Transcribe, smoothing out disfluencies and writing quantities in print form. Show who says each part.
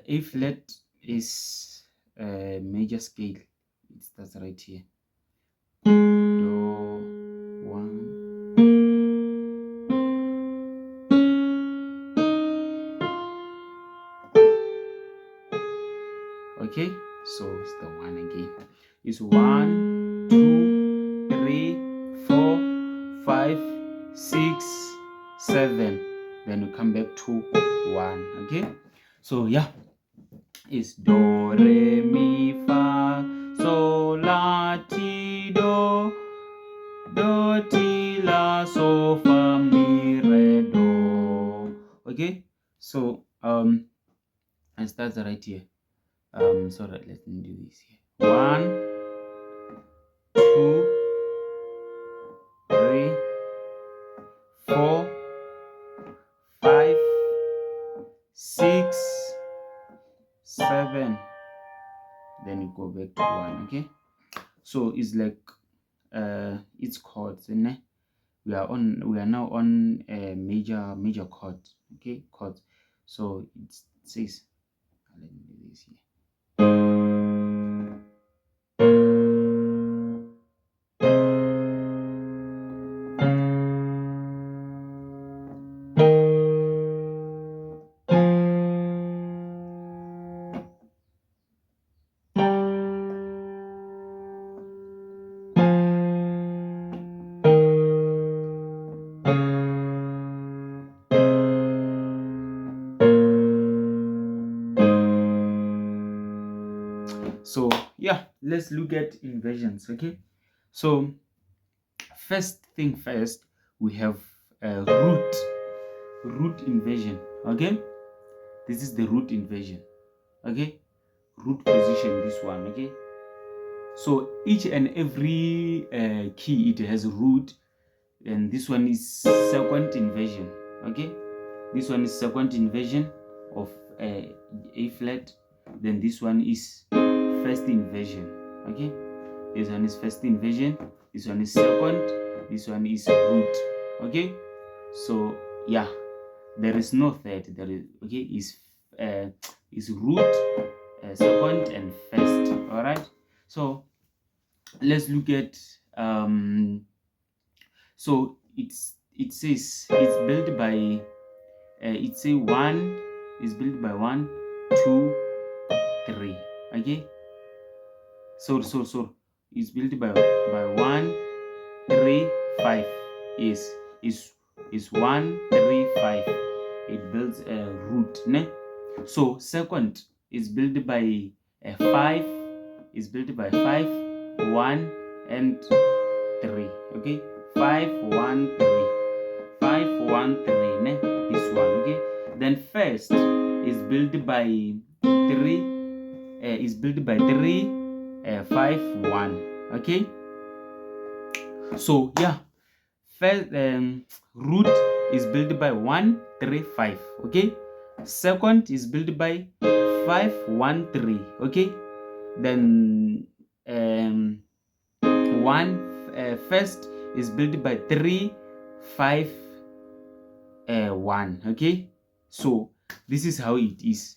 Speaker 1: A flat is a major scale. It starts right here. Do, one. Okay, so it's the one again. It's 1, 2, 3, 4, 5, 6, 7. Then we come back to 1. Okay, so yeah, it's do, re, mi, fa, sol, la, ti, do, ti, la, so, fa, mi, re, do. Okay, so and starts right here. So let me do this here. 1, 2, 3, 4, 5, 6, 7. Then you go back to 1. Okay, so it's like it's chords, and we are now on a major chord. Okay, chords. So it says, let me do this here. So yeah, let's look at inversions. Okay, so first thing first, we have a root inversion. Okay, this is the root inversion. Okay, root position, this one. Okay, so each and every key, it has a root, and this one is second inversion. Okay, this one is second inversion of A flat. Then this one is first inversion. Okay, this one is first inversion, this one is second, this one is root. Okay, so yeah, there is no third. There is, okay, is root, second, and first. All right, so let's look at so it says it's built by it say 1 is built by 1, 2, 3. Okay, so it's built by 1, 3, 5. Is 1, 3, 5. It builds a root, ne? So second is built by 5. Is built by 5, 1, and 3. Okay, 5, 1, 3. 5, 1, 3, ne? This one. Okay, then first is built by 3. Is built by 3, 5, 1. Okay, so yeah, first root is built by 1, 3, 5. Okay, second is built by 5, 1, 3. Okay, then first is built by 3, 5, 1. Okay, so this is how it is.